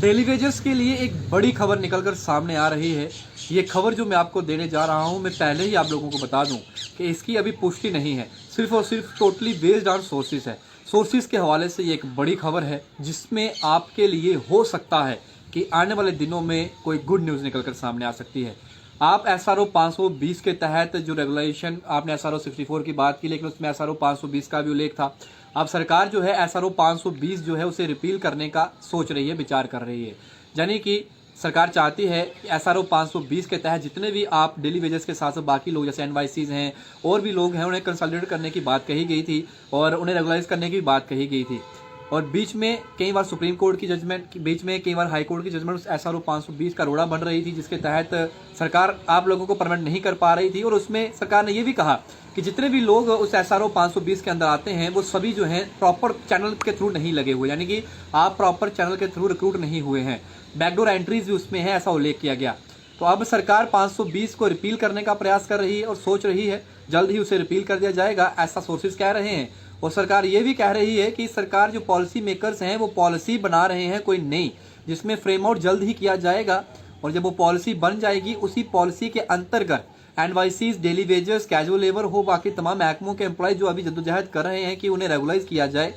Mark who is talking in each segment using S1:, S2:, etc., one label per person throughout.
S1: Daily wagers के लिए एक बड़ी खबर निकलकर सामने आ रही है। ये खबर जो मैं आपको देने जा रहा हूँ, मैं पहले ही आप लोगों को बता दूँ कि इसकी अभी पुष्टि नहीं है, सिर्फ और सिर्फ टोटली बेस्ड ऑन सोर्सेज है। सोर्सेज के हवाले से ये एक बड़ी खबर है जिसमें आपके लिए हो सकता है कि आने वाले दिनों में कोई गुड न्यूज़ निकलकर सामने आ सकती है। आप SRO 520 के तहत जो रेगुलेशन, आपने SRO 64 की बात की, लेकिन उसमें SRO 520 का भी उल्लेख था। अब सरकार जो है SRO 520 जो है उसे रिपील करने का सोच रही है, विचार कर रही है। यानी कि सरकार चाहती है कि SRO 520 के तहत जितने भी आप डेली वेजेस के साथ साथ बाकी लोग जैसे NYCs हैं और भी लोग हैं, उन्हें कंसल्टेट करने की बात कही गई थी और उन्हें रेगुलाइज करने की बात कही गई थी। और बीच में कई बार सुप्रीम कोर्ट की जजमेंट, बीच में कई बार हाई कोर्ट की जजमेंट उस SRO 520 का रोड़ा बन रही थी, जिसके तहत सरकार आप लोगों को परमिट नहीं कर पा रही थी। और उसमें सरकार ने यह भी कहा कि जितने भी लोग उस SRO 520 के अंदर आते हैं वो सभी जो हैं प्रॉपर चैनल के थ्रू नहीं लगे हुए, यानी कि आप प्रॉपर चैनल के थ्रू रिक्रूट नहीं हुए हैं। बैकडोर एंट्रीज भी उसमें है, ऐसा उल्लेख किया गया। तो अब सरकार 520 को रिपील करने का प्रयास कर रही है और सोच रही है जल्द ही उसे रिपील कर दिया जाएगा, ऐसा सोर्सेज कह रहे हैं। और सरकार ये भी कह रही है कि सरकार जो पॉलिसी मेकर्स हैं वो पॉलिसी बना रहे हैं कोई नई, जिसमें फ्रेम आउट जल्द ही किया जाएगा। और जब वो पॉलिसी बन जाएगी उसी पॉलिसी के अंतर्गत NYCs, daily wagers, casual labour हो, बाकी तमाम महकमों के एम्प्लॉयज जो अभी जद्दोजहद कर रहे हैं कि उन्हें रेगुलाइज किया जाए,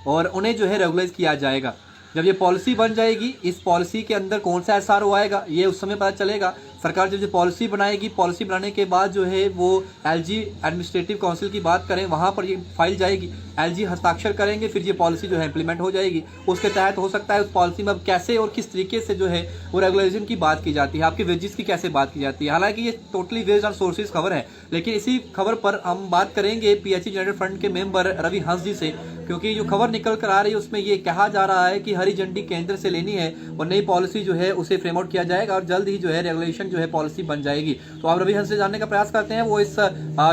S1: और उन्हें जो है रेगुलाइज किया जाएगा। जब ये पॉलिसी बन जाएगी, इस पॉलिसी के अंदर कौन सा SRO आएगा ये उस समय पता चलेगा। सरकार जब जो पॉलिसी बनाएगी, पॉलिसी बनाने के बाद जो है वो LG एडमिनिस्ट्रेटिव काउंसिल की बात करें, वहाँ पर ये फाइल जाएगी, LG हस्ताक्षर करेंगे, फिर ये पॉलिसी जो है इंप्लीमेंट हो जाएगी। उसके तहत हो सकता है उस पॉलिसी में अब कैसे और किस तरीके से जो है वो रेगुलेशन की बात की जाती है, आपके वेजेस की कैसे बात की जाती है। हालांकि ये टोटली बेस्ड ऑन सोर्सेज खबर है, लेकिन इसी खबर पर हम बात करेंगे PHE जनरल फंड के मेंबर रवि हंस जी से, क्योंकि जो खबर निकल कर आ रही है उसमें ये कहा जा रहा है कि हरी झंडी केंद्र से लेनी है और नई पॉलिसी जो है उसे फ्रेम आउट किया जाएगा और जल्द ही जो है रेगुलेशन जो है पॉलिसी बन जाएगी। तो आप रवि हंस से जानने का प्रयास करते हैं वो इस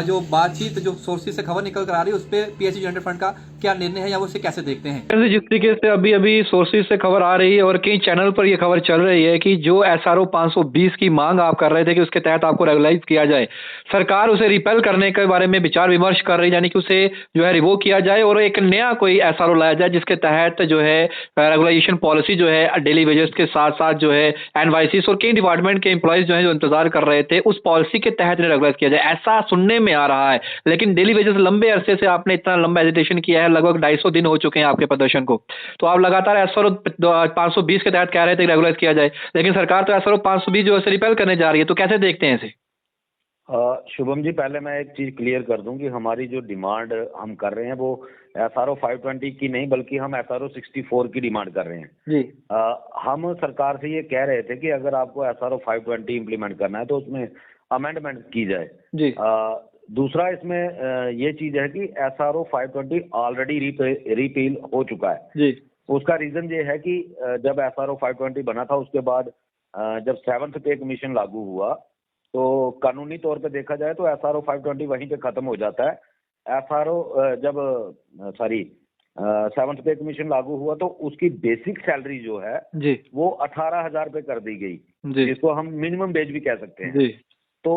S1: जो बातचीत जो सोर्सेज से खबर निकल कर आ रही है उस पर PHE जनरल फंड का क्या निर्णय है या वो उसे कैसे देखते हैं।
S2: जिस तरीके से अभी अभी सोर्सेज से खबर आ रही है और कई चैनल पर यह खबर चल रही है कि जो SRO 520 की मांग आप कर रहे थे कि उसके तहत आपको रेगुलाइज किया जाए, सरकार उसे रिपेल करने के बारे में विचार विमर्श कर रही है, यानी कि उसे जो है रिवोक किया जाए और एक नया कोई SRO लाया जाए जिसके तहत जो है रेगुलाइजेशन पॉलिसी जो है डेली वेजेस के साथ साथ जो है NYCs और कई डिपार्टमेंट के एम्प्लॉयज जो है जो इंतजार कर रहे थे उस पॉलिसी के तहत रेगुलाइज किया जाए, ऐसा सुनने में आ रहा है। लेकिन डेली वेजेस लंबे अरसे से आपने इतना लंबा एजिटेशन किया है, लगभग 250 दिन हो चुके हैं आपके प्रदर्शन को, तो आप लगातार SRO 520 के तहत कह रहे थे रेगुलाइज किया जाए, लेकिन सरकार तो SRO 520 जो है रिपेल करने जा रही है, तो कैसे देखते हैं इसे।
S3: शुभम जी, पहले मैं एक चीज क्लियर कर दूं कि हमारी जो डिमांड हम कर रहे हैं वो SRO 520 की नहीं बल्कि हम SRO 64 की डिमांड कर रहे हैं
S2: जी।
S3: हम सरकार से ये कह रहे थे कि अगर आपको SRO 520 इम्प्लीमेंट करना है तो उसमें अमेंडमेंट की जाए
S2: जी।
S3: दूसरा इसमें ये चीज है कि SRO 520 ऑलरेडी रिपील हो चुका है
S2: जी।
S3: उसका रीजन ये है कि जब SRO 520 बना था उसके बाद जब 7th पे कमीशन लागू हुआ तो कानूनी तौर पे देखा जाए तो SRO 520 वहीं पे खत्म हो जाता है। SRO जब 7th पे कमीशन लागू हुआ तो उसकी बेसिक सैलरी जो है
S2: जी।
S3: वो 18,000 पे कर दी गई, जिसको हम मिनिमम वेज भी कह सकते हैं।
S2: जी।
S3: तो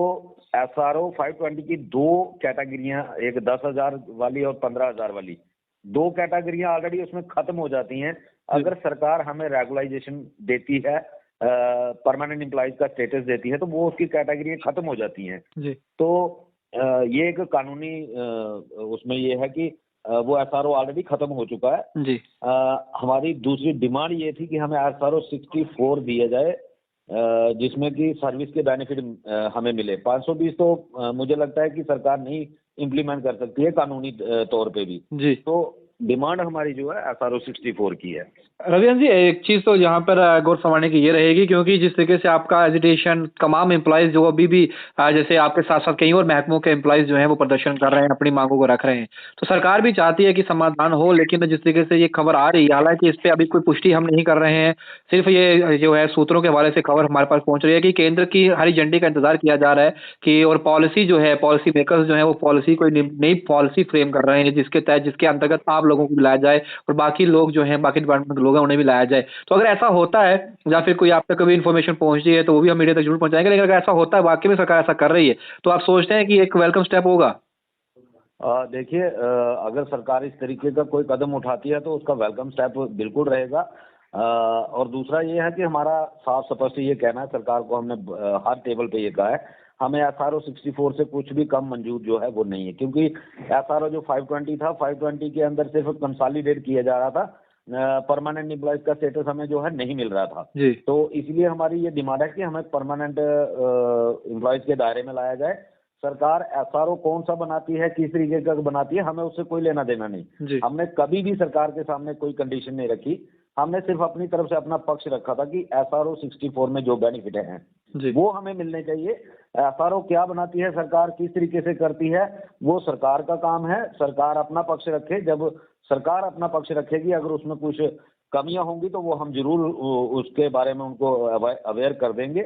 S3: SRO 520 की दो कैटेगरियां, एक 10,000 वाली और 15,000 वाली, दो कैटेगरियां ऑलरेडी उसमें खत्म हो जाती हैं। अगर सरकार हमें रेगुलाइजेशन देती है, परमानेंट एम्प्लॉयज का स्टेटस देती है, तो वो उसकी कैटेगरी खत्म हो जाती हैं।
S2: जी।
S3: तो ये एक कानूनी उसमें ये है कि वो SRO ऑलरेडी खत्म हो चुका है।
S2: जी।
S3: हमारी दूसरी डिमांड ये थी कि हमें SRO 64 दिया जाए जिसमें कि सर्विस के बेनिफिट हमें मिले। 520 तो मुझे लगता है कि सरकार नहीं इम्प्लीमेंट कर सकती है कानूनी तौर पे भी।
S2: जी।
S3: तो डिमांड हमारी जो है SRO 64 की है।
S2: रवि जी, एक चीज़ तो यहाँ पर गौर फरमाने की ये रहेगी, क्योंकि जिस तरीके से आपका एजिटेशन तमाम एम्प्लॉयज़ जो अभी भी जैसे आपके साथ साथ कई और महकमों के एम्प्लॉयज़ जो हैं वो प्रदर्शन कर रहे हैं, अपनी मांगों को रख रहे हैं, तो सरकार भी चाहती है कि समाधान हो, लेकिन जिस तरीके से ये खबर आ रही है, हालांकि इस पर अभी कोई पुष्टि हम नहीं कर रहे हैं, सिर्फ ये जो है सूत्रों के हवाले से खबर हमारे पास पहुंच रही है कि केंद्र की हरी झंडी का इंतजार किया जा रहा है कि और पॉलिसी जो है, पॉलिसी मेकर्स जो है वो पॉलिसी कोई नई पॉलिसी फ्रेम कर रहे हैं जिसके तहत, जिसके अंतर्गत आप लोगों को बुलाया जाए और बाकी लोग जो हैं, बाकी डिपार्टमेंट के लोग हैं उन्हें भी लाया जाए। तो अगर ऐसा होता है या फिर कोई आप तक कभी इन्फॉर्मेशन पहुंचती है तो वो भी हम मीडिया तक जरूर पहुंचाएंगे, लेकिन अगर ऐसा होता है, वाकई में सरकार ऐसा कर रही है, तो आप सोचते हैं कि एक वेलकम स्टेप होगा।
S3: देखिए, अगर सरकार इस तरीके का कोई कदम उठाती है तो उसका वेलकम स्टेप बिल्कुल रहेगा। और दूसरा ये है कि हमारा साफ स्पष्ट ये कहना है सरकार को, हमने हर टेबल पे ये कहा है, हमें SRO 64 से कुछ भी कम मंजूर जो है वो नहीं है, क्योंकि SRO जो 520 था, 520 के अंदर सिर्फ कंसोलिडेट किया जा रहा था, परमानेंट एम्प्लॉयज का स्टेटस हमें जो है नहीं मिल रहा था।
S2: जी।
S3: तो इसलिए हमारी ये डिमांड है कि हमें परमानेंट एम्प्लॉयज के दायरे में लाया जाए। सरकार SRO कौन सा बनाती है, किस तरीके का बनाती है, हमें उससे कोई लेना देना नहीं।
S2: जी।
S3: हमने कभी भी सरकार के सामने कोई कंडीशन नहीं रखी, हमने सिर्फ अपनी तरफ से अपना पक्ष रखा था कि SRO 64 में जो बेनिफिट हैं
S2: जी।
S3: वो हमें मिलने चाहिए। SRO क्या बनाती है सरकार, किस तरीके से करती है, वो सरकार का काम है। सरकार अपना पक्ष रखे, जब सरकार अपना पक्ष रखेगी, अगर उसमें कुछ कमियां होंगी तो वो हम जरूर उसके बारे में उनको अवेयर कर देंगे।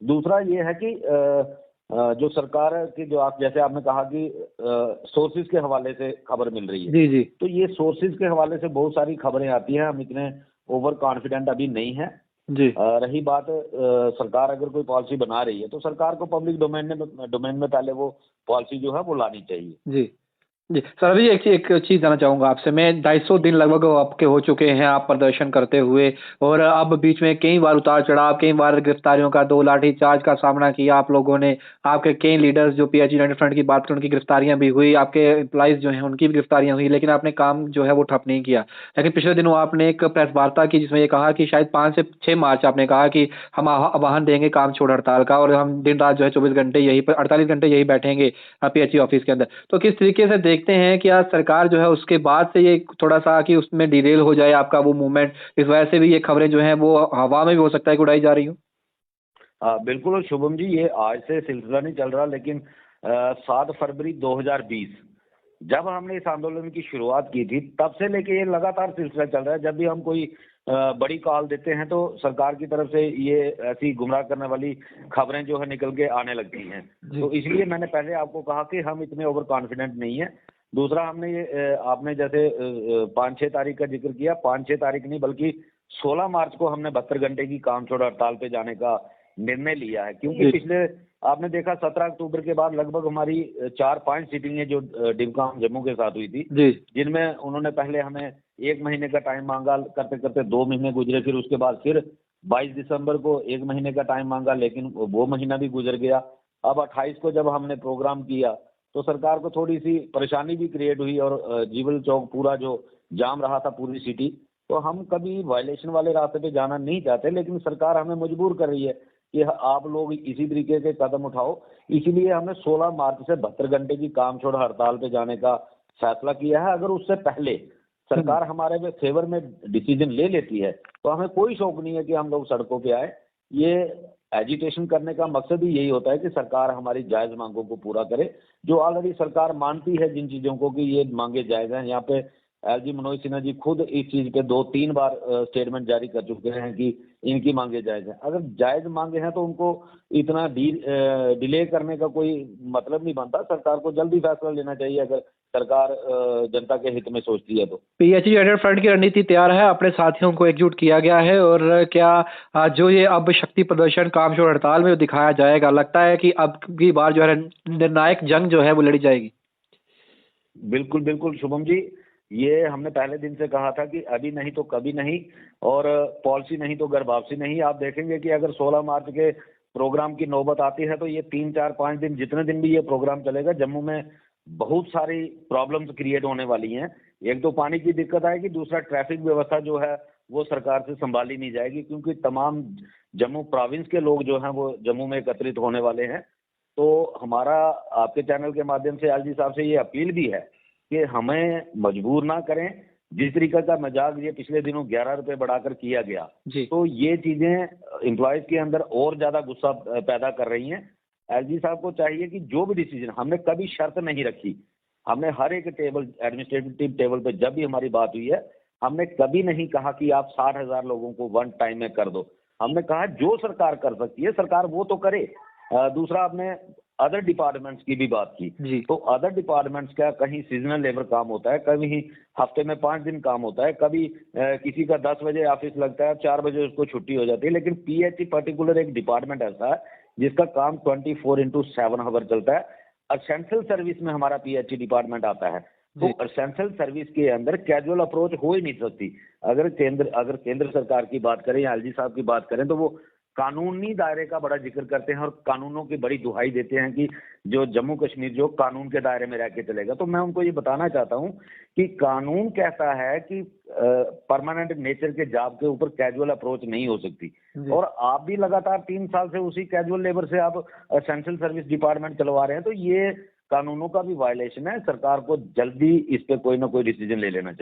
S3: दूसरा ये है कि जो सरकार की, जो आप जैसे आपने कहा कि सोर्सेज के हवाले से खबर मिल रही है,
S2: जी। जी।
S3: तो ये सोर्सेज के हवाले से बहुत सारी खबरें आती हैं, हम इतने ओवर कॉन्फिडेंट अभी नहीं है।
S2: जी।
S3: रही बात सरकार अगर कोई पॉलिसी बना रही है तो सरकार को पब्लिक डोमेन में पहले वो पॉलिसी जो है वो लानी चाहिए।
S2: जी। जी सर, अभी एक चीज़ जानना चाहूँगा आपसे मैं। 250 दिन लगभग आपके हो चुके हैं आप प्रदर्शन करते हुए, और अब बीच में कई बार उतार चढ़ाव, कई बार गिरफ्तारियों का, 2 लाठीचार्ज का सामना किया आप लोगों ने। आपके कई लीडर्स जो PH यूनाइटेड फ्रंट की बात करें, उनकी गिरफ्तारियां भी हुई, आपके एम्प्लॉइज़ जो हैं उनकी भी गिरफ्तारियां हुई, लेकिन आपने काम जो है वो ठप नहीं किया। लेकिन पिछले दिनों आपने एक प्रेस वार्ता की जिसमें ये कहा कि शायद 5 से 6 मार्च आपने कहा कि हम आह्वान देंगे काम छोड़ हड़ताल का, और हम दिन रात जो है 24 घंटे यहीं पर 48 घंटे यहीं बैठेंगे PH ऑफिस के अंदर। तो किस तरीके से देखते हैं कि आज सरकार जो है उसके बाद से ये थोड़ा-सा कि उसमें डिरेल हो जाए आपका वो मूवमेंट, इस वजह से भी ये खबरें जो हैं वो हवा में भी हो सकता है कि उड़ाई जा रही हों?
S3: बिल्कुल शुभम जी, ये आज से सिलसिला नहीं चल रहा, लेकिन 7 फरवरी 2020 जब हमने इस आंदोलन की शुरुआत की थी, तब से लेके ये लगातार सिलसिला चल रहा है। जब भी हम कोई बड़ी कॉल देते हैं तो सरकार की तरफ से ये ऐसी गुमराह करने वाली खबरें जो है निकल के आने लगती हैं। तो इसलिए मैंने पहले आपको कहा कि हम इतने ओवर कॉन्फिडेंट नहीं है। दूसरा, हमने ये आपने जैसे 5-6 तारीख का जिक्र किया, 5-6 तारीख नहीं बल्कि 16 मार्च को हमने 72 घंटे की काम छोड़ हड़ताल पे जाने का निर्णय लिया है, क्योंकि पिछले आपने देखा 17 अक्टूबर के बाद लगभग हमारी 4-5 सीटिंगें जो डिवकाम जम्मू के साथ हुई थी, जिनमें उन्होंने पहले हमें 1 महीने का टाइम मांगा, करते करते 2 महीने गुजरे, फिर उसके बाद फिर 22 दिसंबर को 1 महीने का टाइम मांगा, लेकिन वो महीना भी गुजर गया। अब 28 को जब हमने प्रोग्राम किया तो सरकार को थोड़ी सी परेशानी भी क्रिएट हुई, और जीवल चौक पूरा जो जाम रहा था पूरी सिटी। तो हम कभी वायलेशन वाले रास्ते पे जाना नहीं चाहते, लेकिन सरकार हमें मजबूर कर रही है कि आप लोग इसी तरीके के कदम उठाओ। इसीलिए हमने 16 मार्च से 72 घंटे की काम छोड़ हड़ताल पे जाने का फैसला किया है। अगर उससे पहले सरकार हमारे फेवर में डिसीजन ले लेती है तो हमें कोई शौक नहीं है कि हम लोग सड़कों पे आए। ये एजिटेशन करने का मकसद ही यही होता है कि सरकार हमारी जायज मांगों को पूरा करे, जो ऑलरेडी सरकार मानती है जिन चीजों को कि ये मांगे जायज हैं। यहाँ पे LG मनोज सिन्हा जी खुद इस चीज पे 2-3 बार स्टेटमेंट जारी कर चुके हैं कि इनकी मांगे जायज हैं। अगर जायज मांगे हैं तो उनको इतना डिले करने का कोई मतलब नहीं बनता। सरकार को जल्दी फैसला लेना चाहिए अगर सरकार जनता के हित में सोचती है तो।
S2: PH यूनाइटेड फ्रंट की रणनीति तैयार है, अपने साथियों को एकजुट किया गया है, और क्या जो ये अब शक्ति प्रदर्शन काम छोड़ हड़ताल में दिखाया जाएगा, लगता है कि अब की बार जो है निर्णायक जंग जो है वो लड़ी जाएगी?
S3: बिल्कुल बिल्कुल शुभम जी, ये हमने पहले दिन से कहा था कि अभी नहीं तो कभी नहीं, और पॉलिसी नहीं तो घर वापसी नहीं। आप देखेंगे कि अगर 16 मार्च के प्रोग्राम की नौबत आती है तो ये 3-4-5 दिन, जितने दिन भी ये प्रोग्राम चलेगा, जम्मू में बहुत सारी प्रॉब्लम्स क्रिएट होने वाली हैं। एक तो पानी की दिक्कत आएगी, दूसरा ट्रैफिक व्यवस्था जो है वो सरकार से संभाली नहीं जाएगी, क्योंकि तमाम जम्मू प्रोविंस के लोग जो हैं वो जम्मू में एकत्रित होने वाले हैं। तो हमारा आपके चैनल के माध्यम से LG साहब से ये अपील भी है कि हमें मजबूर ना करें। जिस तरीके का मजाक ये पिछले दिनों 11 रुपए बढ़ाकर किया गया, तो ये चीजें एम्प्लॉयज के अंदर और ज्यादा गुस्सा पैदा कर रही हैं। LG साहब को चाहिए कि जो भी डिसीजन, हमने कभी शर्त नहीं रखी, हमने हर एक टेबल, एडमिनिस्ट्रेटिव टेबल पे जब भी हमारी बात हुई है, हमने कभी नहीं कहा कि आप 60,000 लोगों को वन टाइम में कर दो। हमने कहा जो सरकार कर सकती है सरकार वो तो करे। दूसरा, आपने अदर डिपार्टमेंट्स की भी बात की, तो अदर डिपार्टमेंट्स का कहीं सीजनल लेबर काम होता है, कभी हफ्ते में 5 दिन काम होता है, कभी किसी का 10 बजे ऑफिस लगता है, 4 बजे उसको छुट्टी हो जाती है। लेकिन PH पर्टिकुलर एक डिपार्टमेंट ऐसा है जिसका काम 24/7 आवर चलता है। असेंशियल सर्विस में हमारा PH डिपार्टमेंट आता है। तो एसेंशियल सर्विस के अंदर कैजुअल अप्रोच हो ही नहीं सकती। अगर केंद्र सरकार की बात करें या एलजी साहब की बात करें तो वो कानूनी दायरे का बड़ा जिक्र करते हैं और कानूनों की बड़ी दुहाई देते हैं कि जो जम्मू कश्मीर जो कानून के दायरे में रह के चलेगा। तो मैं उनको ये बताना चाहता हूँ कि कानून कहता है कि परमानेंट नेचर के जॉब के ऊपर कैजुअल अप्रोच नहीं हो सकती। और आप भी लगातार 3 साल से उसी कैजुअल लेबर से आप एसेंशियल सर्विस डिपार्टमेंट चलवा रहे हैं, तो ये कानूनों का भी वायलेशन है। सरकार को जल्दी इस पे कोई ना कोई डिसीजन ले लेना चाहिए।